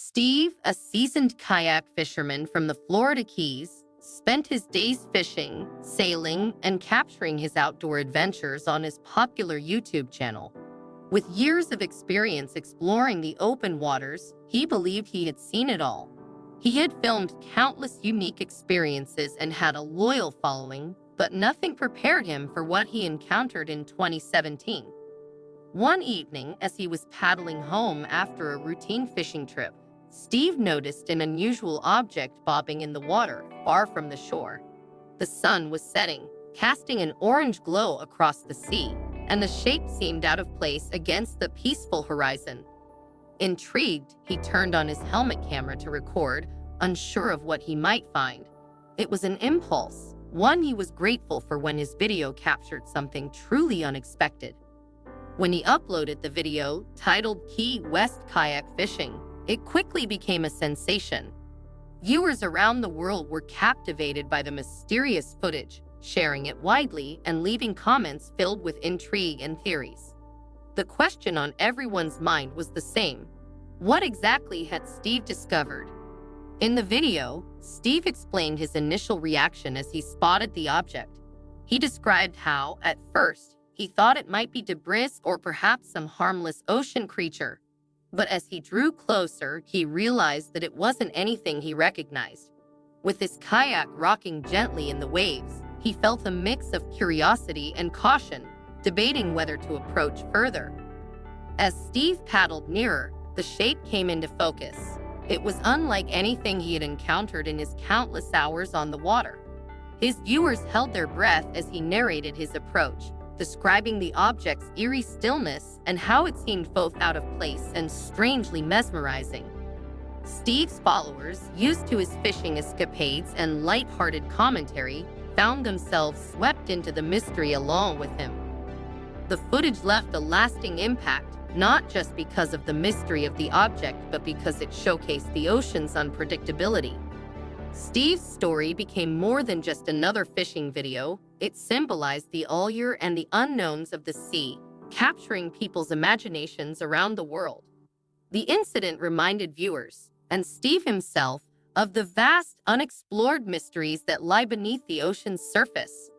Steve, a seasoned kayak fisherman from the Florida Keys, spent his days fishing, sailing, and capturing his outdoor adventures on his popular YouTube channel. With years of experience exploring the open waters, he believed he had seen it all. He had filmed countless unique experiences and had a loyal following, but nothing prepared him for what he encountered in 2017. One evening, as he was paddling home after a routine fishing trip, Steve noticed an unusual object bobbing in the water far from the shore. The sun was setting, casting an orange glow across the sea, and the shape seemed out of place against the peaceful horizon. Intrigued, he turned on his helmet camera to record, unsure of what he might find. It was an impulse, one he was grateful for when his video captured something truly unexpected. When he uploaded the video, titled Key West Kayak Fishing, it quickly became a sensation. Viewers around the world were captivated by the mysterious footage, sharing it widely and leaving comments filled with intrigue and theories. The question on everyone's mind was the same. What exactly had Steve discovered? In the video, Steve explained his initial reaction as he spotted the object. He described how, at first, he thought it might be debris or perhaps some harmless ocean creature. But as he drew closer, he realized that it wasn't anything he recognized. With his kayak rocking gently in the waves, he felt a mix of curiosity and caution, debating whether to approach further. As Steve paddled nearer, the shape came into focus. It was unlike anything he had encountered in his countless hours on the water. His viewers held their breath as he narrated his approach, describing the object's eerie stillness and how it seemed both out of place and strangely mesmerizing. Steve's followers, used to his fishing escapades and light-hearted commentary, found themselves swept into the mystery along with him. The footage left a lasting impact, not just because of the mystery of the object, but because it showcased the ocean's unpredictability. Steve's story became more than just another fishing video. It symbolized the allure and the unknowns of the sea, capturing people's imaginations around the world. The incident reminded viewers, and Steve himself, of the vast, unexplored mysteries that lie beneath the ocean's surface.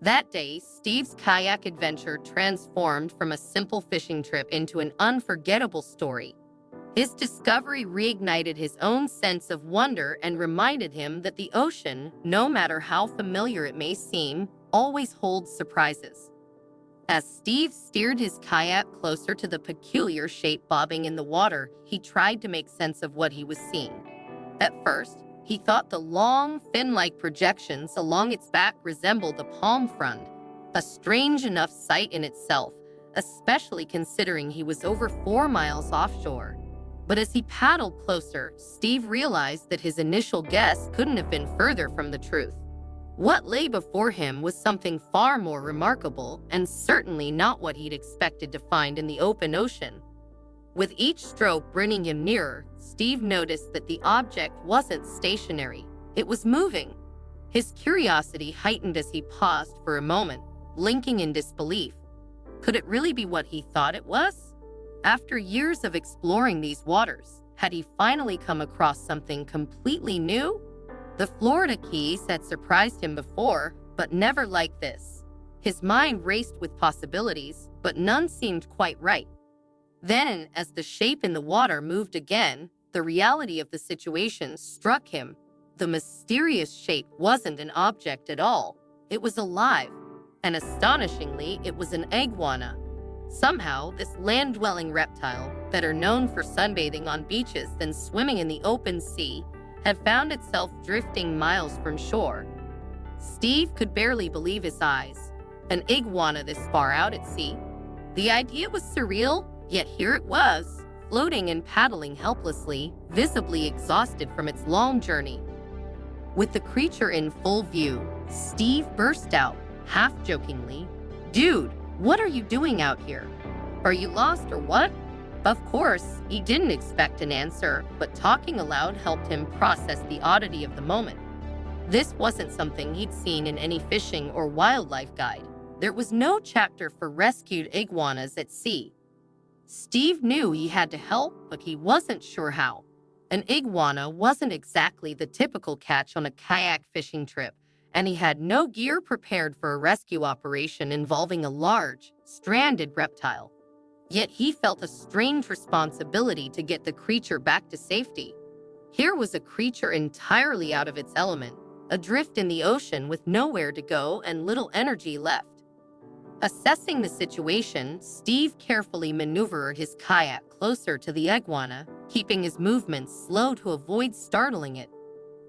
That day, Steve's kayak adventure transformed from a simple fishing trip into an unforgettable story. His discovery reignited his own sense of wonder and reminded him that the ocean, no matter how familiar it may seem, always holds surprises. As Steve steered his kayak closer to the peculiar shape bobbing in the water, he tried to make sense of what he was seeing. At first, he thought the long, fin-like projections along its back resembled a palm frond, a strange enough sight in itself, especially considering he was over 4 miles offshore. But as he paddled closer, Steve realized that his initial guess couldn't have been further from the truth. What lay before him was something far more remarkable, and certainly not what he'd expected to find in the open ocean. With each stroke bringing him nearer, Steve noticed that the object wasn't stationary. It was moving. His curiosity heightened as he paused for a moment, blinking in disbelief. Could it really be what he thought it was? After years of exploring these waters, had he finally come across something completely new? The Florida Keys had surprised him before, but never like this. His mind raced with possibilities, but none seemed quite right. Then, as the shape in the water moved again, the reality of the situation struck him. The mysterious shape wasn't an object at all. It was alive, and astonishingly, it was an iguana. Somehow, this land-dwelling reptile, better known for sunbathing on beaches than swimming in the open sea, had found itself drifting miles from shore. Steve could barely believe his eyes. An iguana this far out at sea. The idea was surreal, yet here it was, floating and paddling helplessly, visibly exhausted from its long journey. With the creature in full view, Steve burst out, half-jokingly, "Dude, what are you doing out here? Are you lost or what?" Of course, he didn't expect an answer, but talking aloud helped him process the oddity of the moment. This wasn't something he'd seen in any fishing or wildlife guide. There was no chapter for rescued iguanas at sea. Steve knew he had to help, but he wasn't sure how. An iguana wasn't exactly the typical catch on a kayak fishing trip, and he had no gear prepared for a rescue operation involving a large, stranded reptile. Yet he felt a strange responsibility to get the creature back to safety. Here was a creature entirely out of its element, adrift in the ocean with nowhere to go and little energy left. Assessing the situation, Steve carefully maneuvered his kayak closer to the iguana, keeping his movements slow to avoid startling it.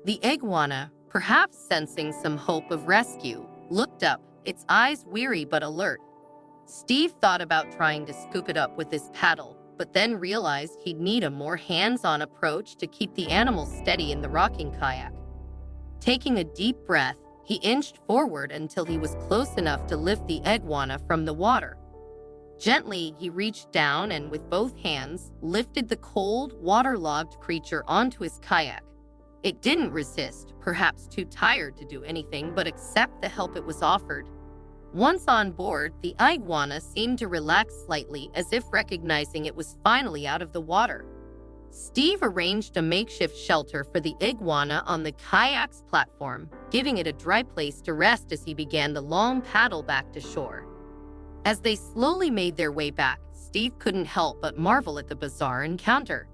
The iguana, perhaps sensing some hope of rescue, looked up, its eyes weary but alert. Steve thought about trying to scoop it up with his paddle, but then realized he'd need a more hands-on approach to keep the animal steady in the rocking kayak. Taking a deep breath, he inched forward until he was close enough to lift the iguana from the water. Gently, he reached down and with both hands, lifted the cold, waterlogged creature onto his kayak. It didn't resist, perhaps too tired to do anything but accept the help it was offered. Once on board, the iguana seemed to relax slightly as if recognizing it was finally out of the water. Steve arranged a makeshift shelter for the iguana on the kayak's platform, giving it a dry place to rest as he began the long paddle back to shore. As they slowly made their way back, Steve couldn't help but marvel at the bizarre encounter.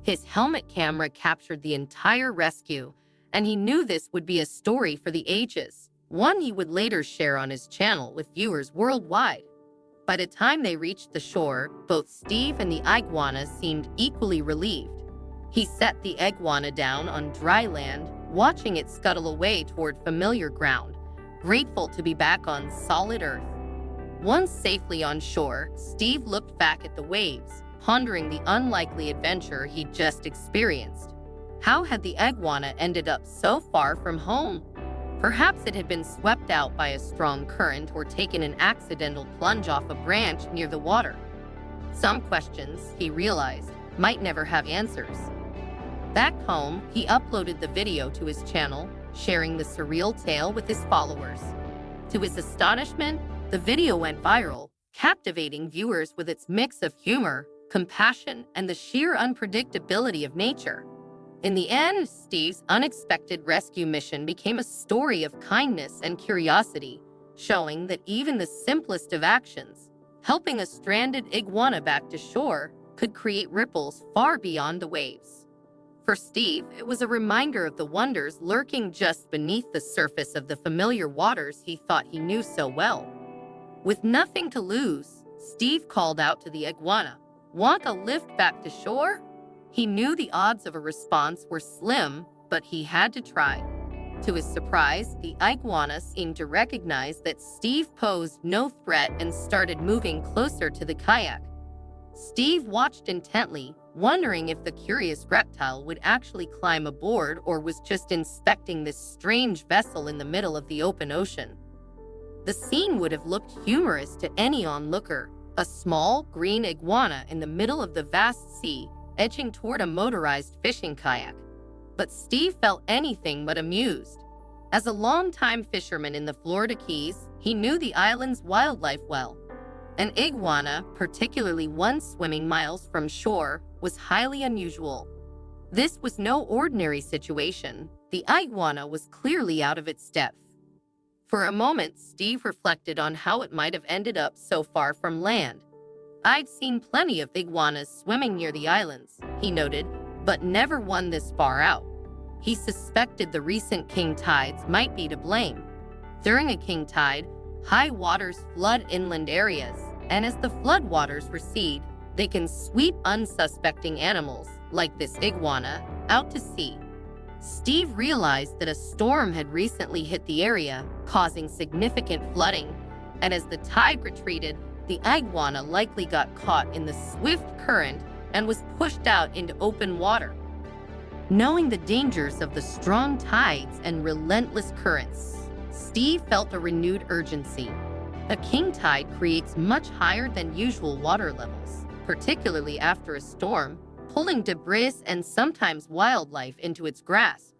His helmet camera captured the entire rescue, and he knew this would be a story for the ages, one he would later share on his channel with viewers worldwide. By the time they reached the shore, both Steve and the iguana seemed equally relieved. He set the iguana down on dry land, watching it scuttle away toward familiar ground, grateful to be back on solid earth. Once safely on shore, Steve looked back at the waves, pondering the unlikely adventure he'd just experienced. How had the iguana ended up so far from home? Perhaps it had been swept out by a strong current or taken an accidental plunge off a branch near the water. Some questions, he realized, might never have answers. Back home, he uploaded the video to his channel, sharing the surreal tale with his followers. To his astonishment, the video went viral, captivating viewers with its mix of humor, compassion, and the sheer unpredictability of nature. In the end, Steve's unexpected rescue mission became a story of kindness and curiosity, showing that even the simplest of actions, helping a stranded iguana back to shore, could create ripples far beyond the waves. For Steve, it was a reminder of the wonders lurking just beneath the surface of the familiar waters he thought he knew so well. With nothing to lose, Steve called out to the iguana, "Want a lift back to shore?" He knew the odds of a response were slim, but he had to try. To his surprise, the iguana seemed to recognize that Steve posed no threat and started moving closer to the kayak. Steve watched intently, wondering if the curious reptile would actually climb aboard or was just inspecting this strange vessel in the middle of the open ocean. The scene would have looked humorous to any onlooker, a small, green iguana in the middle of the vast sea, edging toward a motorized fishing kayak. But Steve felt anything but amused. As a longtime fisherman in the Florida Keys, he knew the island's wildlife well. An iguana, particularly one swimming miles from shore, was highly unusual. This was no ordinary situation. The iguana was clearly out of its depth. For a moment, Steve reflected on how it might have ended up so far from land. "I'd seen plenty of iguanas swimming near the islands," he noted, "but never one this far out." He suspected the recent king tides might be to blame. During a king tide, high waters flood inland areas, and as the floodwaters recede, they can sweep unsuspecting animals, like this iguana, out to sea. Steve realized that a storm had recently hit the area, causing significant flooding, and as the tide retreated, the iguana likely got caught in the swift current and was pushed out into open water. Knowing the dangers of the strong tides and relentless currents, Steve felt a renewed urgency. A king tide creates much higher than usual water levels, particularly after a storm, pulling debris and sometimes wildlife into its grasp.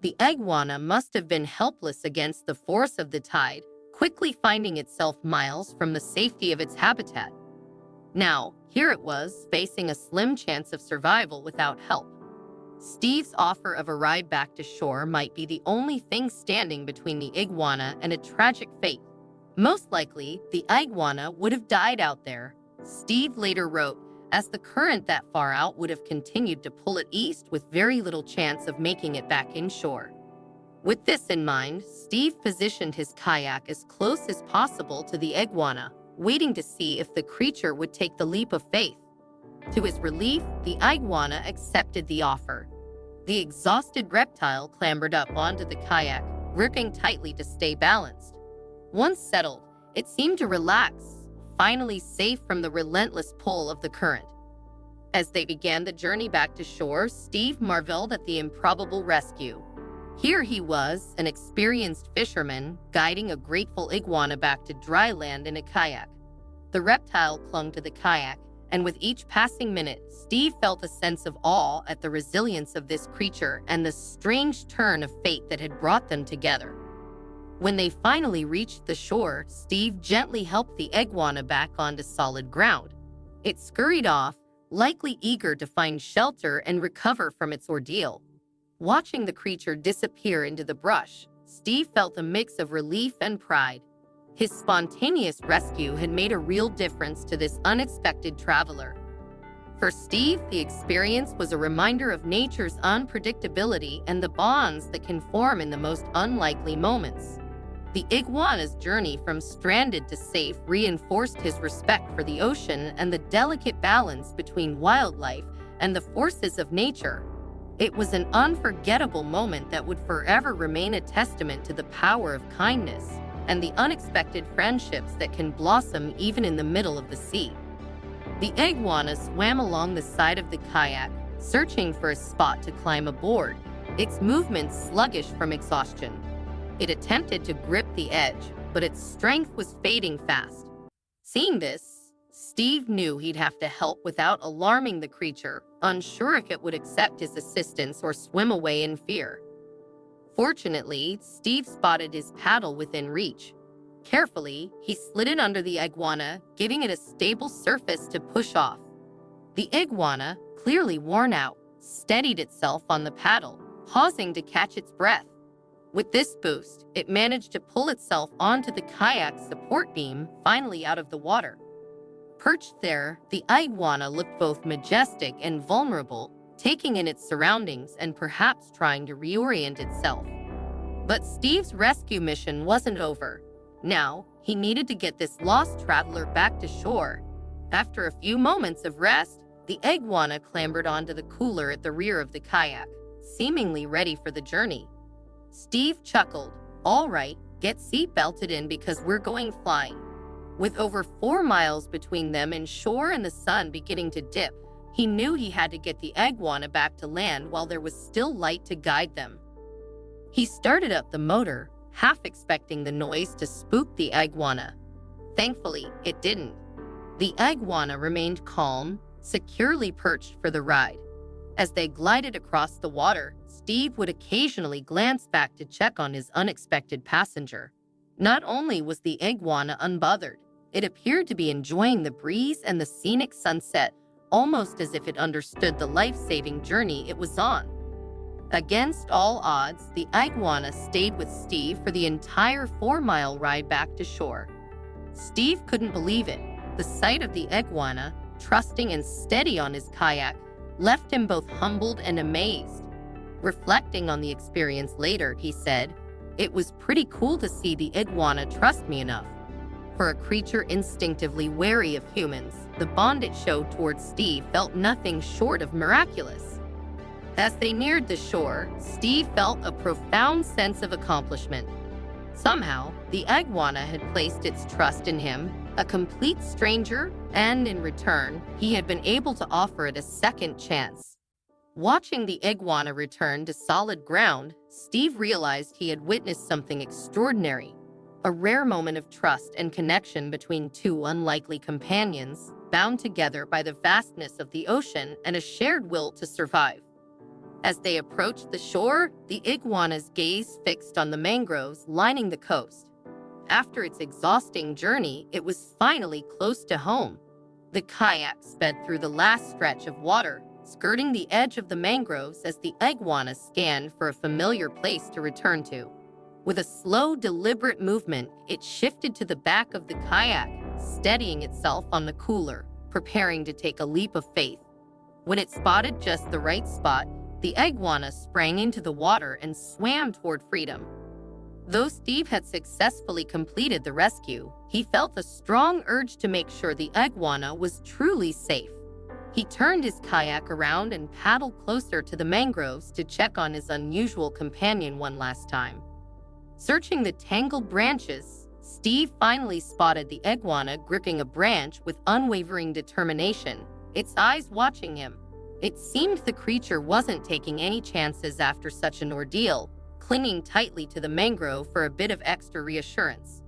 The iguana must have been helpless against the force of the tide, quickly finding itself miles from the safety of its habitat. Now, here it was, facing a slim chance of survival without help. Steve's offer of a ride back to shore might be the only thing standing between the iguana and a tragic fate. Most likely, the iguana would have died out there. Steve later wrote, as the current that far out would have continued to pull it east with very little chance of making it back inshore. With this in mind, Steve positioned his kayak as close as possible to the iguana, waiting to see if the creature would take the leap of faith. To his relief, the iguana accepted the offer. The exhausted reptile clambered up onto the kayak, gripping tightly to stay balanced. Once settled, it seemed to relax, finally safe from the relentless pull of the current. As they began the journey back to shore, Steve marveled at the improbable rescue. Here he was, an experienced fisherman, guiding a grateful iguana back to dry land in a kayak. The reptile clung to the kayak, and with each passing minute, Steve felt a sense of awe at the resilience of this creature and the strange turn of fate that had brought them together. When they finally reached the shore, Steve gently helped the iguana back onto solid ground. It scurried off, likely eager to find shelter and recover from its ordeal. Watching the creature disappear into the brush, Steve felt a mix of relief and pride. His spontaneous rescue had made a real difference to this unexpected traveler. For Steve, the experience was a reminder of nature's unpredictability and the bonds that can form in the most unlikely moments. The iguana's journey from stranded to safe reinforced his respect for the ocean and the delicate balance between wildlife and the forces of nature. It was an unforgettable moment that would forever remain a testament to the power of kindness and the unexpected friendships that can blossom even in the middle of the sea. The iguana swam along the side of the kayak, searching for a spot to climb aboard, its movements sluggish from exhaustion. It attempted to grip the edge, but its strength was fading fast. Seeing this, Steve knew he'd have to help without alarming the creature, unsure if it would accept his assistance or swim away in fear. Fortunately, Steve spotted his paddle within reach. Carefully, he slid it under the iguana, giving it a stable surface to push off. The iguana, clearly worn out, steadied itself on the paddle, pausing to catch its breath. With this boost, it managed to pull itself onto the kayak's support beam, finally out of the water. Perched there, the iguana looked both majestic and vulnerable, taking in its surroundings and perhaps trying to reorient itself. But Steve's rescue mission wasn't over. Now, he needed to get this lost traveler back to shore. After a few moments of rest, the iguana clambered onto the cooler at the rear of the kayak, seemingly ready for the journey. Steve chuckled. "All right, get seat-belted in because we're going flying." With over 4 miles between them and shore and the sun beginning to dip, he knew he had to get the iguana back to land while there was still light to guide them. He started up the motor, half expecting the noise to spook the iguana. Thankfully, it didn't. The iguana remained calm, securely perched for the ride. As they glided across the water, Steve would occasionally glance back to check on his unexpected passenger. Not only was the iguana unbothered, it appeared to be enjoying the breeze and the scenic sunset, almost as if it understood the life-saving journey it was on. Against all odds, the iguana stayed with Steve for the entire 4-mile ride back to shore. Steve couldn't believe it. The sight of the iguana, trusting and steady on his kayak, left him both humbled and amazed. Reflecting on the experience later, he said, "It was pretty cool to see the iguana trust me enough." For a creature instinctively wary of humans, the bond it showed towards Steve felt nothing short of miraculous. As they neared the shore, Steve felt a profound sense of accomplishment. Somehow, the iguana had placed its trust in him, a complete stranger, and in return, he had been able to offer it a second chance. Watching the iguana return to solid ground, Steve realized he had witnessed something extraordinary, a rare moment of trust and connection between two unlikely companions, bound together by the vastness of the ocean and a shared will to survive. As they approached the shore, the iguana's gaze fixed on the mangroves lining the coast. After its exhausting journey, it was finally close to home. The kayak sped through the last stretch of water, skirting the edge of the mangroves as the iguana scanned for a familiar place to return to. With a slow, deliberate movement, it shifted to the back of the kayak, steadying itself on the cooler, preparing to take a leap of faith. When it spotted just the right spot, the iguana sprang into the water and swam toward freedom. Though Steve had successfully completed the rescue, he felt a strong urge to make sure the iguana was truly safe. He turned his kayak around and paddled closer to the mangroves to check on his unusual companion one last time. Searching the tangled branches, Steve finally spotted the iguana gripping a branch with unwavering determination, its eyes watching him. It seemed the creature wasn't taking any chances after such an ordeal, clinging tightly to the mangrove for a bit of extra reassurance.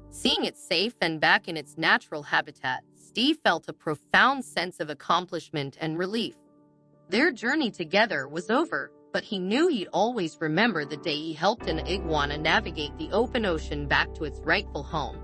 Seeing it safe and back in its natural habitat, Steve felt a profound sense of accomplishment and relief. Their journey together was over, but he knew he'd always remember the day he helped an iguana navigate the open ocean back to its rightful home.